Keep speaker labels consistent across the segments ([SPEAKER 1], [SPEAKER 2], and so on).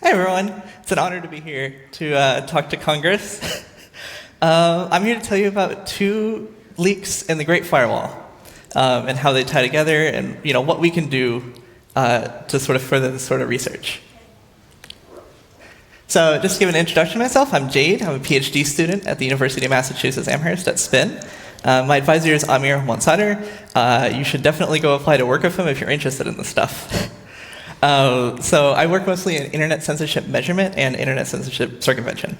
[SPEAKER 1] Hey everyone, it's an honor to be here to talk to Congress. I'm here to tell you about 2 leaks in the Great Firewall and how they tie together and what we can do to sort of further this sort of research. So just to give an introduction to myself, I'm Jade. I'm a PhD student at the University of Massachusetts Amherst at Spin. My advisor is Amir Monsader. You should definitely go apply to work with him if you're interested in this stuff. So I work mostly in internet censorship measurement and internet censorship circumvention.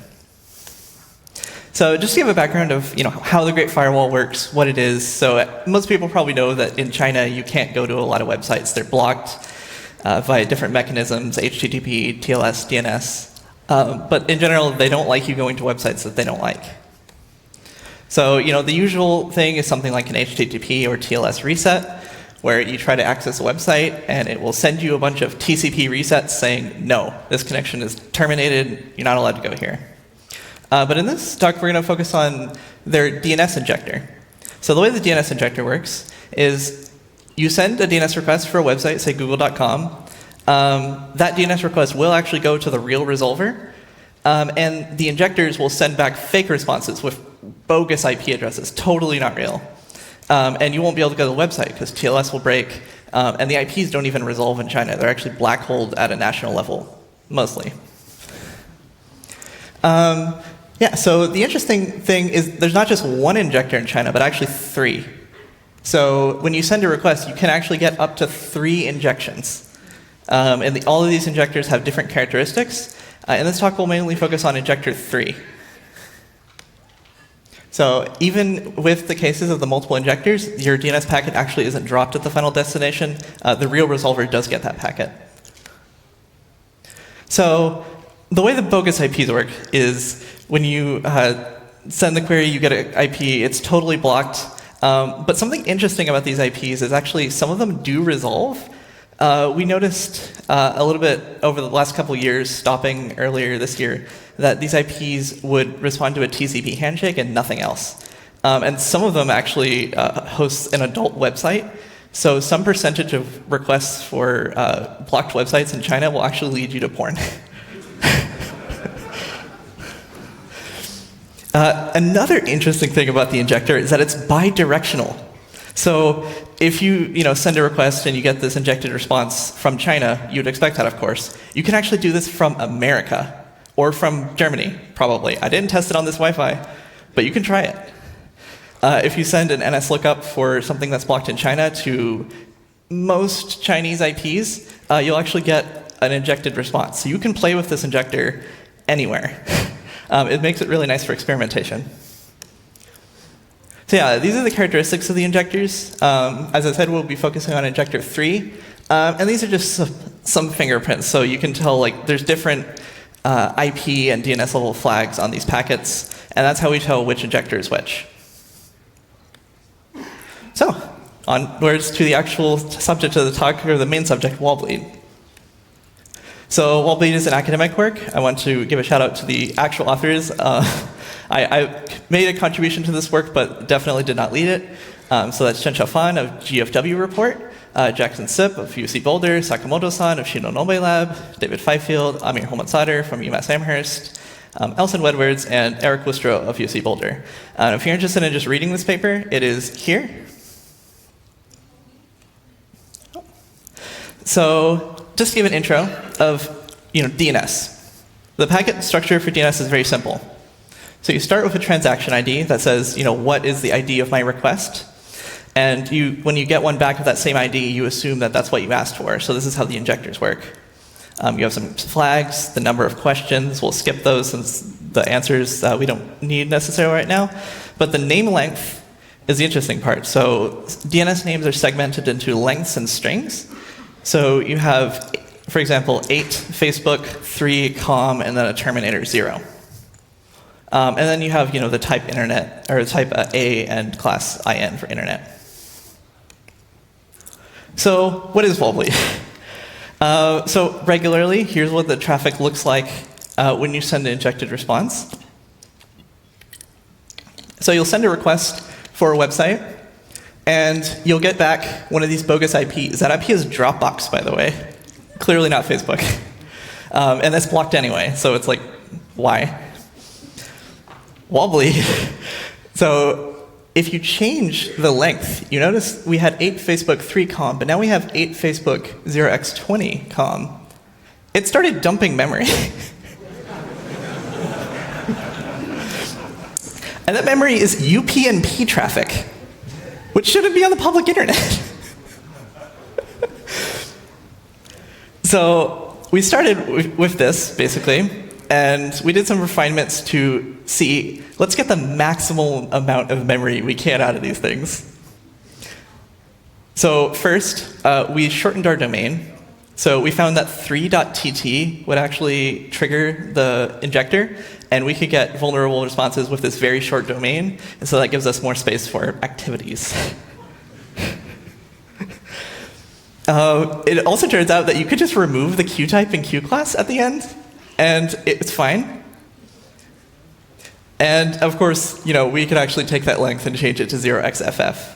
[SPEAKER 1] So just to give a background of how the Great Firewall works, what it is. So most people probably know that in China you can't go to a lot of websites. They're blocked via different mechanisms, HTTP, TLS, DNS. But in general, they don't like you going to websites that they don't like. So the usual thing is something like an HTTP or TLS reset, where you try to access a website and it will send you a bunch of TCP resets saying, no, this connection is terminated, you're not allowed to go here. But in this talk, we're going to focus on their DNS injector. So the way the DNS injector works is you send a DNS request for a website, say google.com. That DNS request will actually go to the real resolver, and the injectors will send back fake responses with bogus IP addresses, totally not real. And you won't be able to go to the website because TLS will break, and the IPs don't even resolve in China. They're actually black holed at a national level, mostly. So the interesting thing is there's not just one injector in China, but actually 3. So when you send a request, you can actually get up to 3 injections. And all of these injectors have different characteristics. And this talk will mainly focus on injector 3. So even with the cases of the multiple injectors, your DNS packet actually isn't dropped at the final destination. The real resolver does get that packet. So the way the bogus IPs work is when you send the query, you get an IP, it's totally blocked. But something interesting about these IPs is actually some of them do resolve. We noticed a little bit over the last couple years, stopping earlier this year, that these IPs would respond to a TCP handshake and nothing else. And some of them actually host an adult website. So some percentage of requests for blocked websites in China will actually lead you to porn. Another interesting thing about the injector is that it's bidirectional. So if you send a request and you get this injected response from China, you'd expect that, of course. You can actually do this from America or from Germany, probably. I didn't test it on this Wi-Fi, but you can try it. If you send an NS lookup for something that's blocked in China to most Chinese IPs, you'll actually get an injected response. So you can play with this injector anywhere. It makes it really nice for experimentation. So yeah, these are the characteristics of the injectors. As I said, we'll be focusing on injector 3. And these are just some fingerprints. So you can tell there's different IP and DNS level flags on these packets. And that's how we tell which injector is which. So onwards to the actual subject of the talk, or the main subject, Wallbleed. So Wallbleed is an academic work. I want to give a shout out to the actual authors. I made a contribution to this work, but definitely did not lead it. So that's Chen Xiaofan of GFW Report, Jackson Sip of UC Boulder, Sakamoto-san of Shinonome Lab, David Fifield, Amir Monsader from UMass Amherst, Elson Wedwards, and Eric Wistro of UC Boulder. If you're interested in just reading this paper, it is here. So just to give an intro of DNS. The packet structure for DNS is very simple. So you start with a transaction ID that says, what is the ID of my request? And when you get one back with that same ID, you assume that that's what you asked for. So this is how the injectors work. You have some flags, the number of questions. We'll skip those since the answers we don't need necessarily right now. But the name length is the interesting part. So DNS names are segmented into lengths and strings. So you have, for example, 8 Facebook, 3 com, and then a terminator 0. And then you have, the type internet, or type A and class IN for internet. So what is Wallbleed? So regularly, here's what the traffic looks like when you send an injected response. So you'll send a request for a website, and you'll get back one of these bogus IPs. That IP is Dropbox, by the way. Clearly not Facebook. And that's blocked anyway, so it's like, why? Wallbleed. So if you change the length, you notice we had 8 Facebook 3 com, but now we have 8 Facebook 0x20 com. It started dumping memory. And that memory is UPnP traffic, which shouldn't be on the public internet. So we started with this, basically, and we did some refinements to see, let's get the maximum amount of memory we can out of these things. So first, we shortened our domain. So we found that 3.tt would actually trigger the injector, and we could get vulnerable responses with this very short domain, and so that gives us more space for activities. It also turns out that you could just remove the Q-type and Q-class at the end, and it's fine. And of course, we could actually take that length and change it to 0xff.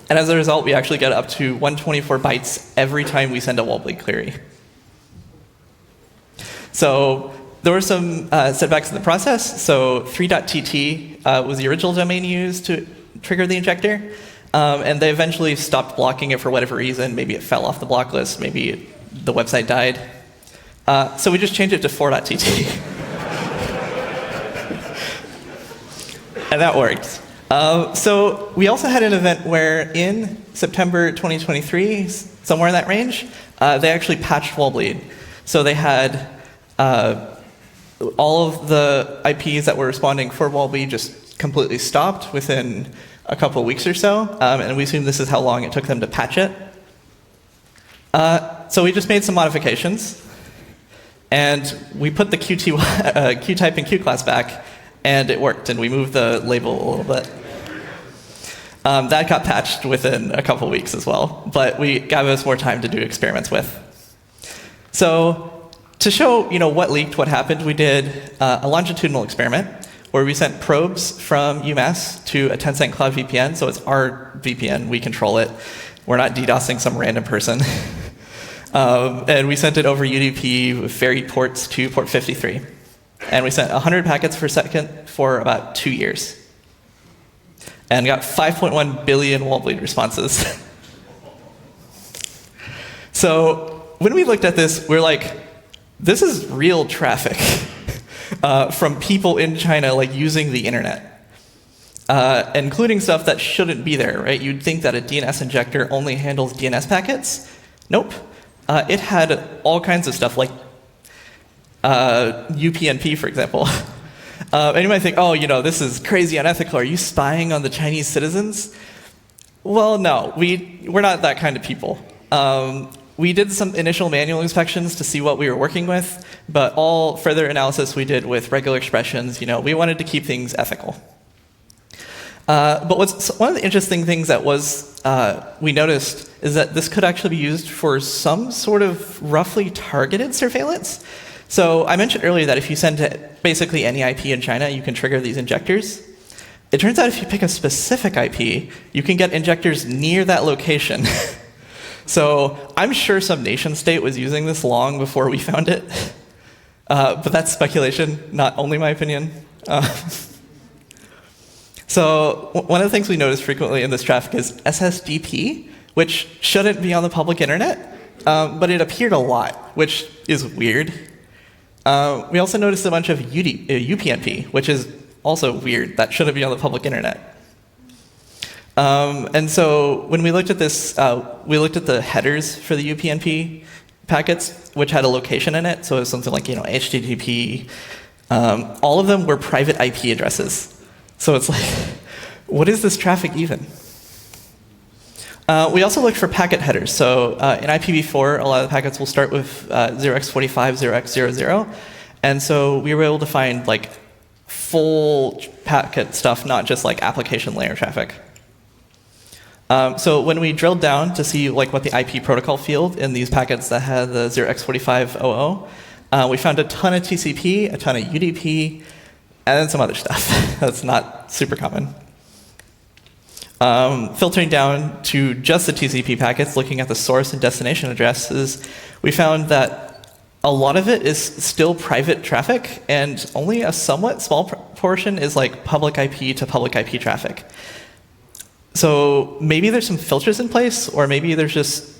[SPEAKER 1] And as a result, we actually get up to 124 bytes every time we send a Wallbleed query. So there were some setbacks in the process. So 3.tt was the original domain used to trigger the injector. And they eventually stopped blocking it for whatever reason. Maybe it fell off the block list. Maybe the website died. So we just changed it to 4.tt. And that worked. So we also had an event where in September 2023, somewhere in that range, they actually patched Wallbleed. So they had all of the IPs that were responding for Wallbleed just completely stopped within a couple of weeks or so, and we assume this is how long it took them to patch it. So we just made some modifications, and we put the Q-type and Q-class back, and it worked, and we moved the label a little bit. That got patched within a couple weeks as well, but we gave us more time to do experiments with. So to show what leaked, what happened, we did a longitudinal experiment where we sent probes from UMass to a Tencent Cloud VPN, so it's our VPN, we control it. We're not DDoSing some random person. And we sent it over UDP with varied ports to port 53. And we sent 100 packets per second for about 2 years. And got 5.1 billion Wallbleed responses. So when we looked at this, we're like, this is real traffic from people in China using the internet. Including stuff that shouldn't be there, right? You'd think that a DNS injector only handles DNS packets. Nope. It had all kinds of stuff like UPnP, for example. And you might think, this is crazy unethical. Are you spying on the Chinese citizens? Well, no, we're not that kind of people. We did some initial manual inspections to see what we were working with, but all further analysis we did with regular expressions. We wanted to keep things ethical. But one of the interesting things that we noticed is that this could actually be used for some sort of roughly targeted surveillance. So I mentioned earlier that if you send to basically any IP in China, you can trigger these injectors. It turns out if you pick a specific IP, you can get injectors near that location. So I'm sure some nation state was using this long before we found it. But that's speculation, not only my opinion. So one of the things we notice frequently in this traffic is SSDP, which shouldn't be on the public internet, but it appeared a lot, which is weird. We also noticed a bunch of UPnP, which is also weird. That shouldn't be on the public internet. And so when we looked at this, we looked at the headers for the UPnP packets, which had a location in it. So it was something like HTTP. All of them were private IP addresses. So it's like, what is this traffic even? We also looked for packet headers. So in IPv4, a lot of the packets will start with 0x45, 0x00. And so we were able to find full packet stuff, not just application layer traffic. So when we drilled down to see what the IP protocol field in these packets that had the 0x4500, we found a ton of TCP, a ton of UDP, and then some other stuff that's not super common. Filtering down to just the TCP packets, looking at the source and destination addresses, we found that a lot of it is still private traffic, and only a somewhat small portion is like public IP to public IP traffic. So maybe there's some filters in place, or maybe there's just,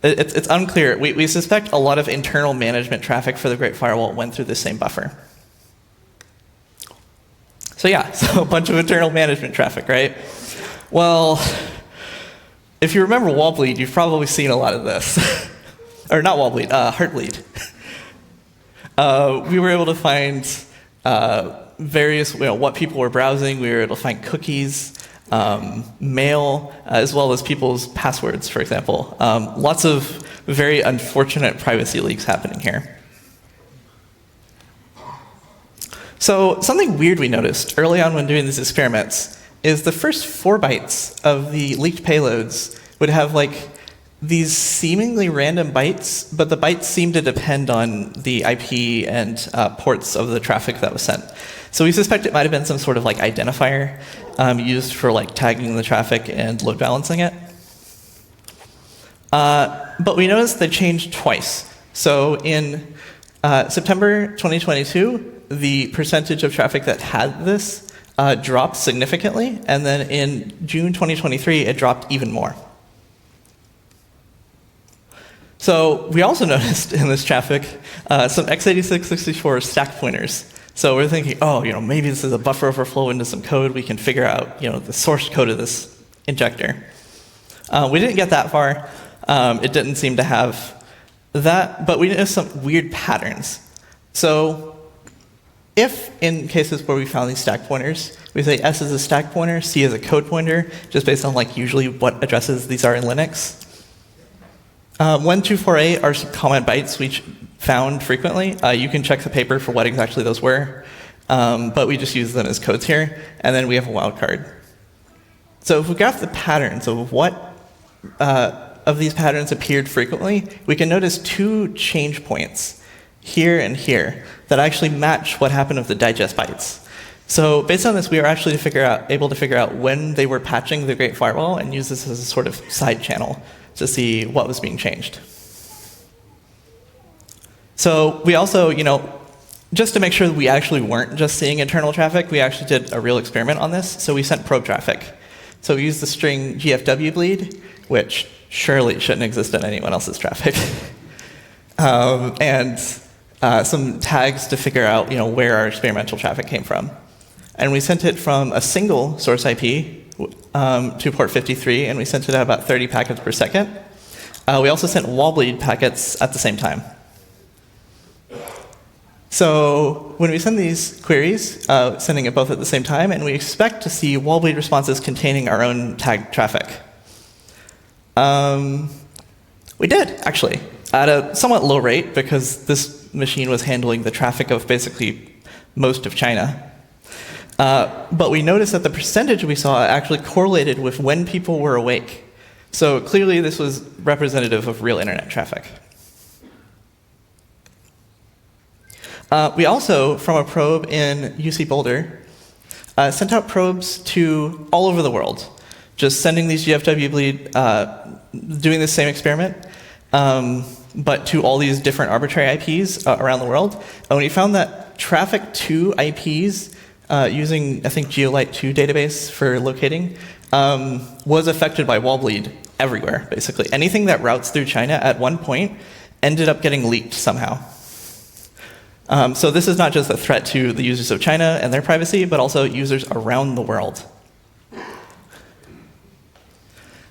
[SPEAKER 1] it's unclear. We suspect a lot of internal management traffic for the Great Firewall went through the same buffer. So yeah, so a bunch of internal management traffic, right? Well, if you remember Wallbleed, you've probably seen a lot of this. Or not Wallbleed, Heartbleed. We were able to find various, what people were browsing. We were able to find cookies, mail, as well as people's passwords, for example. Lots of very unfortunate privacy leaks happening here. So something weird we noticed early on when doing these experiments is the first 4 bytes of the leaked payloads would have like these seemingly random bytes, but the bytes seem to depend on the IP and ports of the traffic that was sent. So we suspect it might have been some sort of like identifier used for like tagging the traffic and load balancing it. But we noticed they changed twice. So in September 2022, the percentage of traffic that had this dropped significantly, and then in June 2023, it dropped even more. So we also noticed in this traffic some x86-64 stack pointers. So we're thinking, oh, maybe this is a buffer overflow into some code. We can figure out, the source code of this injector. We didn't get that far. It didn't seem to have that, but we noticed some weird patterns. So if in cases where we found these stack pointers, we say S is a stack pointer, C is a code pointer, just based on like usually what addresses these are in Linux. 1248 are some comment bytes we found frequently. You can check the paper for what exactly those were, but we just use them as codes here, and then we have a wildcard. So if we graph the patterns of what of these patterns appeared frequently, we can notice 2 change points here and here that actually match what happened with the digest bytes. So based on this, we were actually able to figure out when they were patching the Great Firewall and use this as a sort of side channel to see what was being changed. So we also, just to make sure that we actually weren't just seeing internal traffic, we actually did a real experiment on this. So we sent probe traffic. So we used the string GFW bleed, which surely shouldn't exist in anyone else's traffic, and some tags to figure out, where our experimental traffic came from. And we sent it from a single source IP to port 53, and we sent it at about 30 packets per second. We also sent Wallbleed packets at the same time. So when we send these queries, sending it both at the same time, and we expect to see Wallbleed responses containing our own tagged traffic. We did, actually, at a somewhat low rate, because this machine was handling the traffic of basically most of China. But we noticed that the percentage we saw actually correlated with when people were awake. So clearly this was representative of real internet traffic. We also, from a probe in UC Boulder, sent out probes to all over the world, just sending these GFW bleed, doing the same experiment, but to all these different arbitrary IPs around the world. And we found that traffic to IPs using, I think, Geolite 2 database for locating, was affected by Wallbleed everywhere, basically. Anything that routes through China at one point ended up getting leaked somehow. So this is not just a threat to the users of China and their privacy, but also users around the world.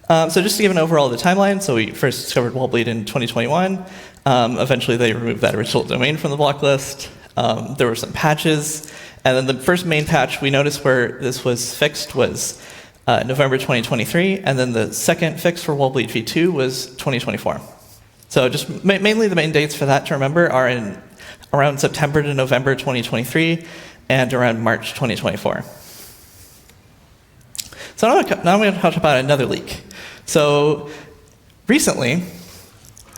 [SPEAKER 1] So just to give an overall of the timeline, so we first discovered Wallbleed in 2021. Eventually they removed that original domain from the block list. There were some patches. And then the first main patch we noticed where this was fixed was November 2023. And then the second fix for Wallbleed v2 was 2024. So just mainly the main dates for that to remember are in around September to November 2023 and around March 2024. So now I'm going to talk about another leak. So recently,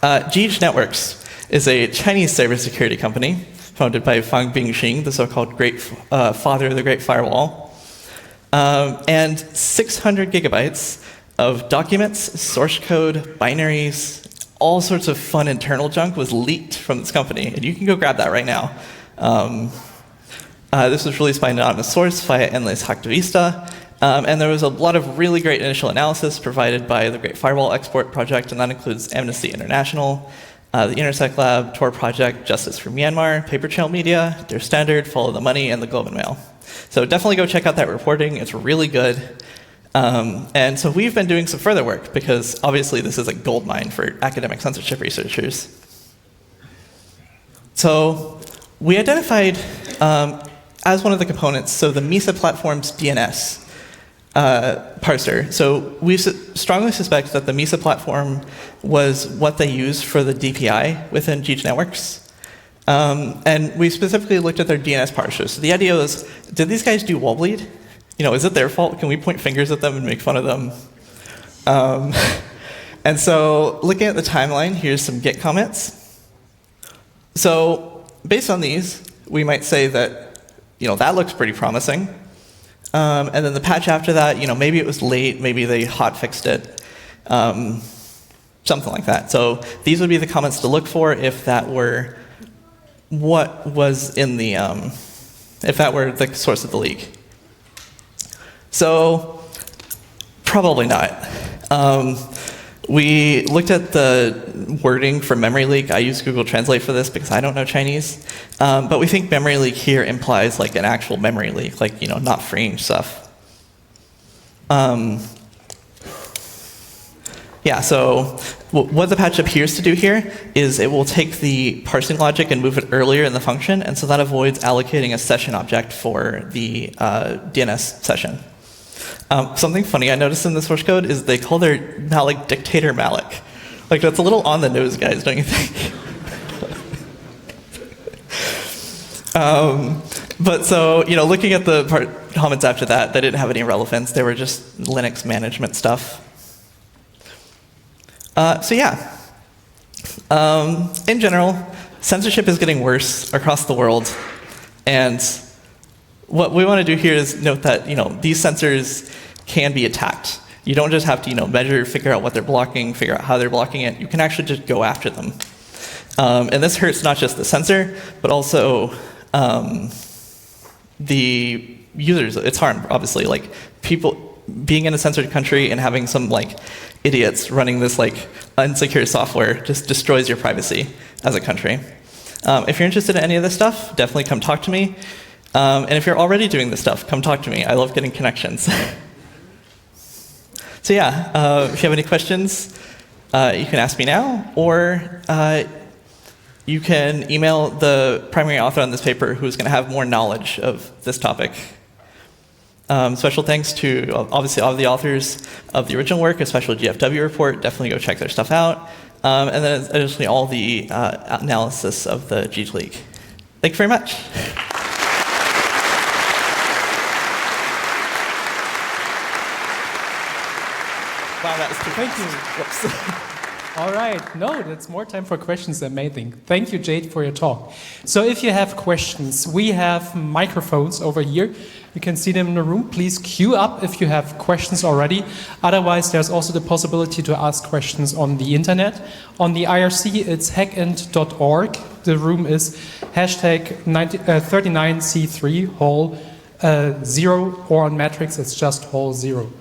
[SPEAKER 1] Geedge Networks is a Chinese cybersecurity company founded by Fang Bingxing, the so-called great father of the Great Firewall, and 600 gigabytes of documents, source code, binaries, all sorts of fun internal junk was leaked from this company, and you can go grab that right now. This was released by an anonymous source via Endless Hacktivista, and there was a lot of really great initial analysis provided by the Great Firewall Export project, and that includes Amnesty International, the Intersect Lab, Tor Project, Justice for Myanmar, Paper Trail Media, Der Standard, Follow the Money, and the Globe and Mail. So definitely go check out that reporting. It's really good. And so we've been doing some further work, because obviously this is a goldmine for academic censorship researchers. So we identified as one of the components, so the MISA platform's DNS parser. So we strongly suspect that the MISA platform was what they use for the DPI within Geedge networks. And we specifically looked at their DNS parser. So the idea was, did these guys do Wallbleed? Is it their fault? Can we point fingers at them and make fun of them? And so looking at the timeline, here's some Git comments. So based on these, we might say that that looks pretty promising. And then the patch after that, maybe it was late, maybe they hotfixed it, something like that. So these would be the comments to look for if that were what was in the, if that were the source of the leak. So probably not. We looked at the wording for memory leak. I use Google Translate for this because I don't know Chinese. But we think memory leak here implies like an actual memory leak, like, not freeing stuff. Yeah, so what the patch appears to do here is it will take the parsing logic and move it earlier in the function, and so that avoids allocating a session object for the DNS session. Something funny I noticed in the source code is they call their malloc dictator malloc. Like, that's a little on the nose, guys, don't you think? But so, looking at the comments after that, they didn't have any relevance. They were just Linux management stuff. So yeah, in general, censorship is getting worse across the world, and what we want to do here is note that these censors can be attacked. You don't just have to measure, figure out what they're blocking, figure out how they're blocking it. You can actually just go after them, and this hurts not just the censor, but also the users. It's harm, obviously, like people being in a censored country and having some idiots running this unsecure software just destroys your privacy as a country. If you're interested in any of this stuff, definitely come talk to me. And if you're already doing this stuff, come talk to me. I love getting connections. So yeah, if you have any questions, you can ask me now, or you can email the primary author on this paper who's going to have more knowledge of this topic. Special thanks to, obviously, all of the authors of the original work, especially GFW report. Definitely go check their stuff out. And then additionally, all the analysis of the Geedge leak. Thank you very much. Wow, that was too
[SPEAKER 2] Thank you.
[SPEAKER 1] Whoops.
[SPEAKER 2] All right. No, that's more time for questions than amazing. Thank you, Jade, for your talk. So if you have questions, we have microphones over here. You can see them in the room. Please queue up if you have questions already. Otherwise, there's also the possibility to ask questions on the internet. On the IRC, it's hackint.org. The room is hashtag 39C3 hall 0, or on Matrix, it's just hall 0.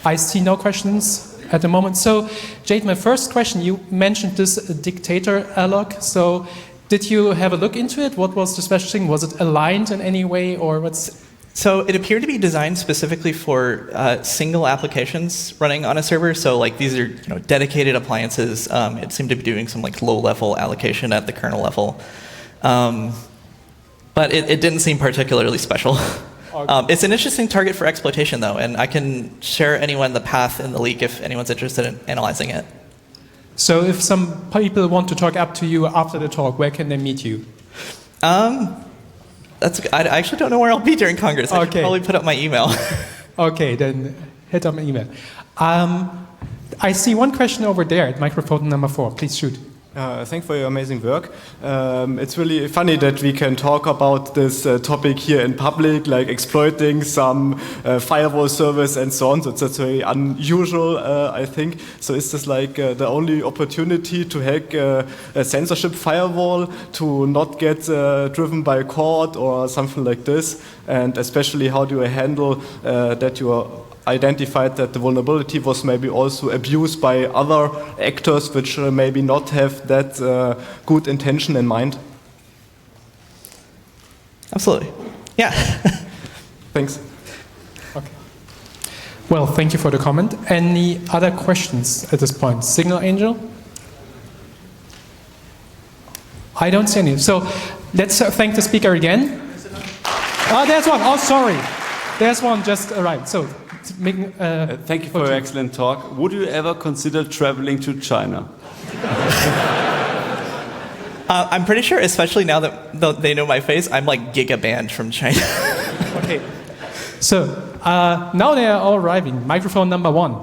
[SPEAKER 2] I see no questions at the moment. So, Jade, my first question, you mentioned this dictator alloc. So, did you have a look into it? What was the special thing? Was it aligned in any way, or what's?
[SPEAKER 1] So it appeared to be designed specifically for single applications running on a server. So these are dedicated appliances. It seemed to be doing some low-level allocation at the kernel level, but it didn't seem particularly special. Okay. It's an interesting target for exploitation, though, and I can share anyone the path in the leak if anyone's interested in analyzing it.
[SPEAKER 2] So if some people want to talk up to you after the talk, where can they meet you?
[SPEAKER 1] I actually don't know where I'll be during Congress. I should probably put up my email.
[SPEAKER 2] Okay, then hit up my email. I see one question over there at microphone number 4. Please shoot.
[SPEAKER 3] Thanks for your amazing work. It's really funny that we can talk about this topic here in public, like exploiting some firewall service and so on. So that's very unusual, I think. So is this like the only opportunity to hack a censorship firewall to not get driven by a court or something like this? And especially, how do you handle that you are identified that the vulnerability was maybe also abused by other actors which maybe not have that good intention in mind?
[SPEAKER 1] Absolutely. Yeah.
[SPEAKER 3] Thanks.
[SPEAKER 2] Okay. Well, thank you for the comment. Any other questions at this point? Signal Angel? I don't see any. So let's thank the speaker again. Oh, there's one. Oh, sorry. There's one just arrived. So,
[SPEAKER 4] thank you for your excellent talk. Would you ever consider traveling to China?
[SPEAKER 1] I'm pretty sure, especially now that they know my face, I'm like giga-banned from China.
[SPEAKER 2] Okay. So, now they are all arriving. Microphone number 1.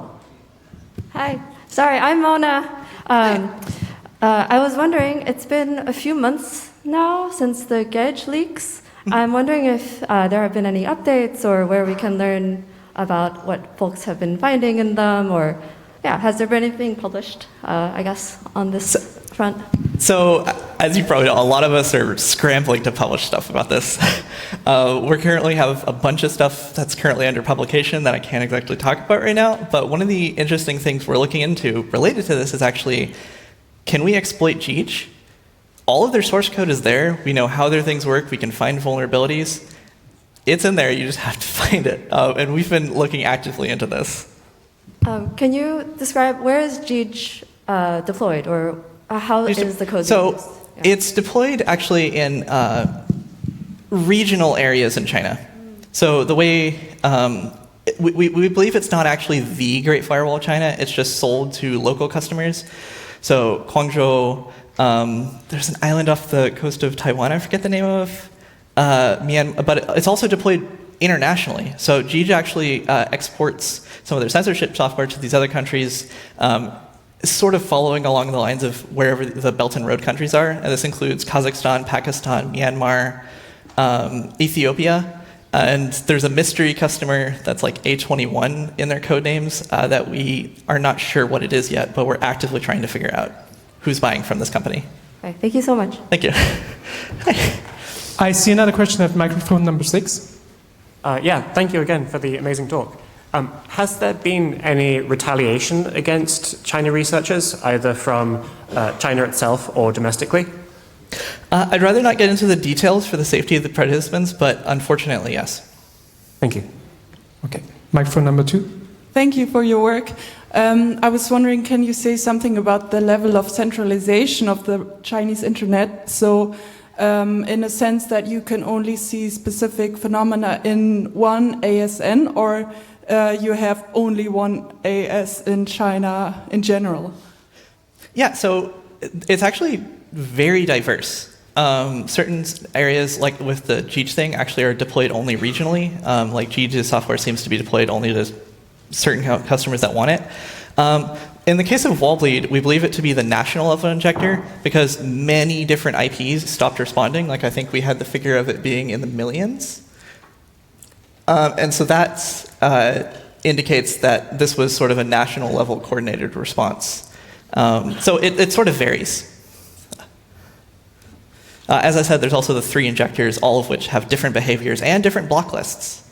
[SPEAKER 5] Hi. Sorry, I'm Mona. I was wondering, it's been a few months now since the Geedge leaks. I'm wondering if there have been any updates or where we can learn about what folks have been finding in them, or has there been anything published, I guess, on this front?
[SPEAKER 1] So, as you probably know, a lot of us are scrambling to publish stuff about this. We currently have a bunch of stuff that's currently under publication that I can't exactly talk about right now, but one of the interesting things we're looking into related to this is actually, can we exploit Geedge? All of their source code is there. We know how their things work. We can find vulnerabilities. It's in there. You just have to find it. And we've been looking actively into this.
[SPEAKER 5] Can you describe where is Geedge deployed, or how is the code
[SPEAKER 1] so
[SPEAKER 5] used?
[SPEAKER 1] it's deployed actually in regional areas in China. So the way we believe it's not actually the Great Firewall of China. It's just sold to local customers. So Guangzhou. There's an island off the coast of Taiwan, I forget the name of, Myanmar, but it's also deployed internationally. So Geedge actually exports some of their censorship software to these other countries, sort of following along the lines of wherever the Belt and Road countries are. And this includes Kazakhstan, Pakistan, Myanmar, Ethiopia. And there's a mystery customer that's like A21 in their code names that we are not sure what it is yet, but we're actively trying to figure out who's buying from this company.
[SPEAKER 5] Okay, thank you so much.
[SPEAKER 1] Thank you.
[SPEAKER 2] I see another question at microphone number 6.
[SPEAKER 6] Thank you again for the amazing talk. Has there been any retaliation against China researchers, either from China itself or domestically?
[SPEAKER 1] I'd rather not get into the details for the safety of the participants, but unfortunately, yes.
[SPEAKER 6] Thank you.
[SPEAKER 2] Okay, microphone number 2.
[SPEAKER 7] Thank you for your work. I was wondering, can you say something about the level of centralization of the Chinese internet? So, in a sense that you can only see specific phenomena in one ASN, or you have only one AS in China in general?
[SPEAKER 1] Yeah, so it's actually very diverse. Certain areas, like with the Geedge thing, actually are deployed only regionally. Like Geedge's software seems to be deployed only to certain customers that want it. In the case of Wallbleed, we believe it to be the national level injector because many different IPs stopped responding. Like I think we had the figure of it being in the millions. And so that indicates that this was sort of a national level coordinated response. So it sort of varies. As I said, there's also the 3 injectors, all of which have different behaviors and different block lists.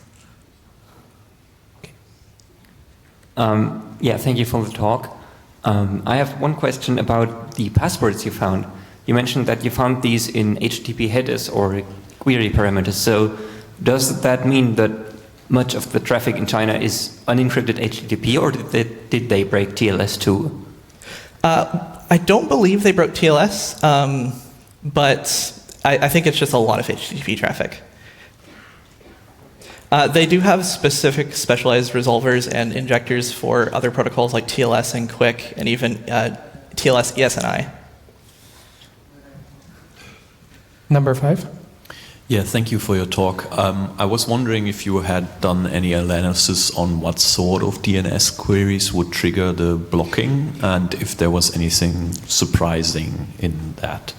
[SPEAKER 8] Thank you for the talk. I have one question about the passwords you found. You mentioned that you found these in HTTP headers or query parameters. So does that mean that much of the traffic in China is unencrypted HTTP, or did they break TLS too?
[SPEAKER 1] I don't believe they broke TLS, but I think it's just a lot of HTTP traffic. They do have specific specialized resolvers and injectors for other protocols like TLS and QUIC, and even TLS ESNI.
[SPEAKER 2] Number 5.
[SPEAKER 9] Yeah, thank you for your talk. I was wondering if you had done any analysis on what sort of DNS queries would trigger the blocking, and if there was anything surprising in that.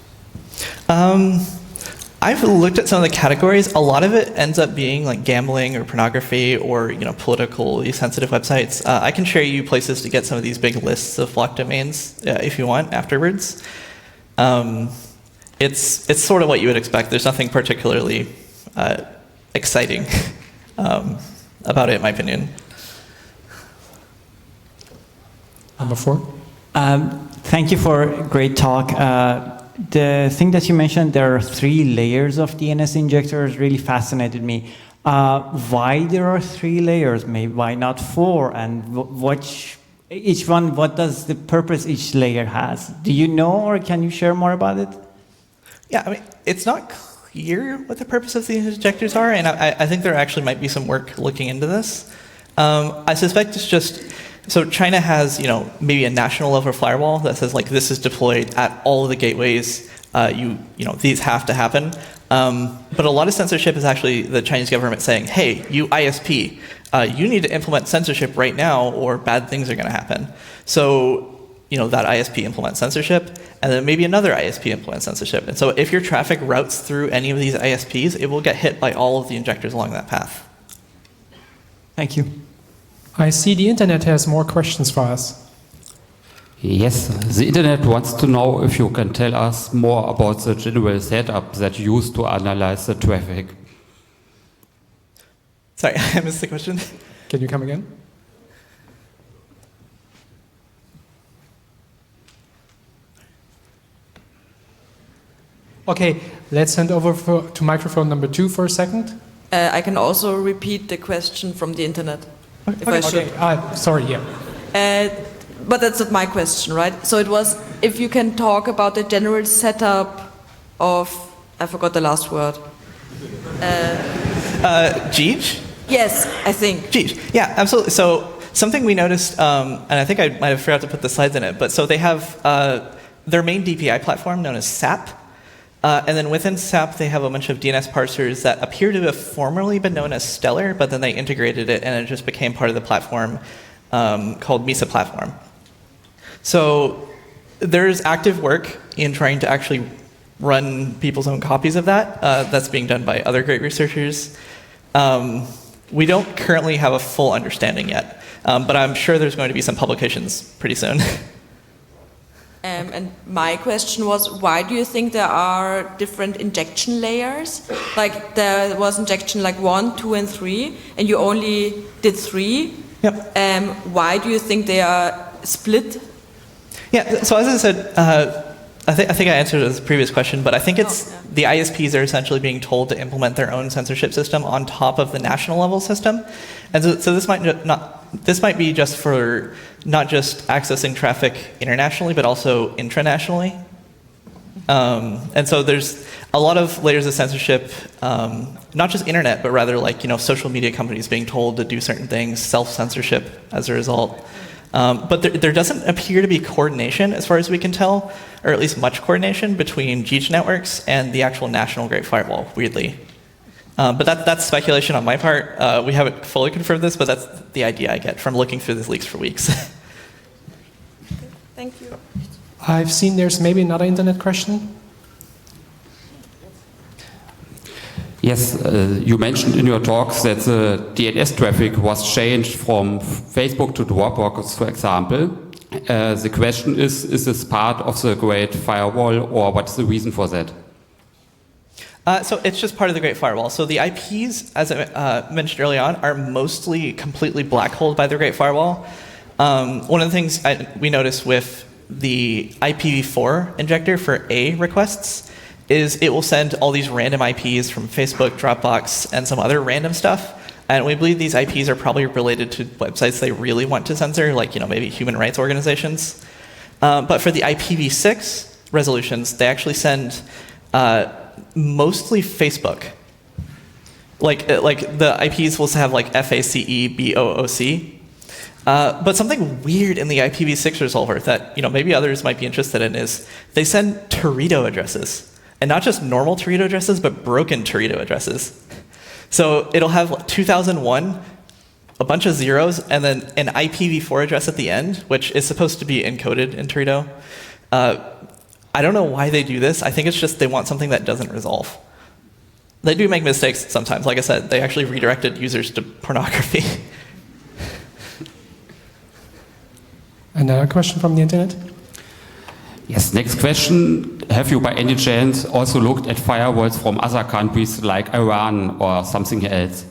[SPEAKER 1] I've looked at some of the categories. A lot of it ends up being like gambling or pornography or politically sensitive websites. I can share you places to get some of these big lists of blocked domains if you want afterwards. It's sort of what you would expect. There's nothing particularly exciting about it, in my opinion.
[SPEAKER 2] Number 4.
[SPEAKER 10] Thank you for a great talk. The thing that you mentioned, there are 3 layers of DNS injectors, really fascinated me. Why there are 3 layers? Maybe why not 4? And each one, what does the purpose each layer has? Do you know, or can you share more about it?
[SPEAKER 1] Yeah, I mean, it's not clear what the purpose of these injectors are, and I think there actually might be some work looking into this. I suspect it's just, so China has, maybe a national level firewall that says like this is deployed at all of the gateways. These have to happen. But a lot of censorship is actually the Chinese government saying, hey, you ISP, you need to implement censorship right now, or bad things are going to happen. So that ISP implements censorship, and then maybe another ISP implements censorship. And so if your traffic routes through any of these ISPs, it will get hit by all of the injectors along that path.
[SPEAKER 10] Thank you.
[SPEAKER 2] I see the internet has more questions for us.
[SPEAKER 11] Yes, the internet wants to know if you can tell us more about the general setup that you use to analyze the traffic.
[SPEAKER 1] Sorry, I missed the question.
[SPEAKER 2] Can you come again? Okay, let's hand over to microphone number 2 for a second.
[SPEAKER 12] I can also repeat the question from the internet, if I should.
[SPEAKER 2] Okay. Sorry, yeah.
[SPEAKER 12] But that's not my question, right? So it was if you can talk about the general setup of, I forgot the last word.
[SPEAKER 1] Geedge?
[SPEAKER 12] Yes, I think.
[SPEAKER 1] Geedge, yeah, absolutely. So something we noticed, and I think I might have forgot to put the slides in it, but so they have their main DPI platform known as SAP. And then within SAP, they have a bunch of DNS parsers that appear to have formerly been known as Stellar, but then they integrated it and it just became part of the platform called MISA platform. So there's active work in trying to actually run people's own copies of that. That's being done by other great researchers. We don't currently have a full understanding yet, but I'm sure there's going to be some publications pretty soon.
[SPEAKER 12] And my question was, why do you think there are different injection layers? Like there was injection like 1, 2, and 3, and you only did 3.
[SPEAKER 1] Yep.
[SPEAKER 12] Why do you think they are split?
[SPEAKER 1] Yeah, so as I said, I think I answered this previous question, but I think it's the ISPs are essentially being told to implement their own censorship system on top of the national level system. And so this might be just for not just accessing traffic internationally, but also intranationally. And so there's a lot of layers of censorship, not just internet, but rather like, social media companies being told to do certain things, self-censorship as a result. But there doesn't appear to be coordination, as far as we can tell, or at least much coordination between Geedge networks and the actual national Great Firewall, weirdly. But that's speculation on my part. We haven't fully confirmed this, but that's the idea I get from looking through these leaks for weeks.
[SPEAKER 12] Thank you.
[SPEAKER 2] I've seen there's maybe another internet question.
[SPEAKER 11] Yes, you mentioned in your talks that the DNS traffic was changed from Facebook to Dropbox, for example. The question is this part of the Great Firewall, or what's the reason for that?
[SPEAKER 1] So it's just part of the Great Firewall. So the IPs, as I mentioned early on, are mostly completely black-holed by the Great Firewall. One of the things we noticed with the IPv4 injector for A requests is it will send all these random IPs from Facebook, Dropbox, and some other random stuff. And we believe these IPs are probably related to websites they really want to censor, like maybe human rights organizations. But for the IPv6 resolutions, they actually send mostly Facebook. Like the IPs will have like FACEBOOC. But something weird in the IPv6 resolver that maybe others might be interested in is they send Teredo addresses. And not just normal Teredo addresses, but broken Teredo addresses. So it'll have 2001, a bunch of zeros, and then an IPv4 address at the end, which is supposed to be encoded in Teredo. I don't know why they do this. I think it's just they want something that doesn't resolve. They do make mistakes sometimes. Like I said, they actually redirected users to pornography.
[SPEAKER 2] Another question from the internet?
[SPEAKER 11] Yes, next question. Have you by any chance also looked at firewalls from other countries like Iran or something else?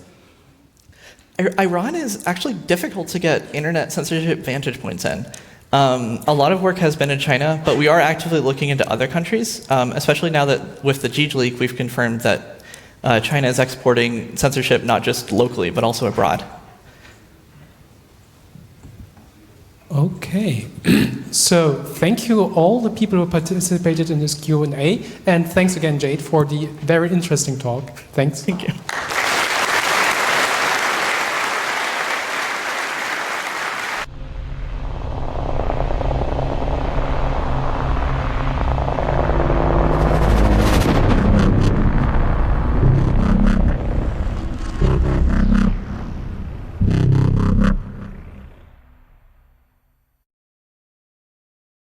[SPEAKER 1] Iran is actually difficult to get internet censorship vantage points in. A lot of work has been in China, but we are actively looking into other countries, especially now that with the Geedge leak, we've confirmed that China is exporting censorship not just locally, but also abroad.
[SPEAKER 2] Okay, so thank you all the people who participated in this Q&A, and thanks again, Jade, for the very interesting talk. Thanks.
[SPEAKER 1] Thank you.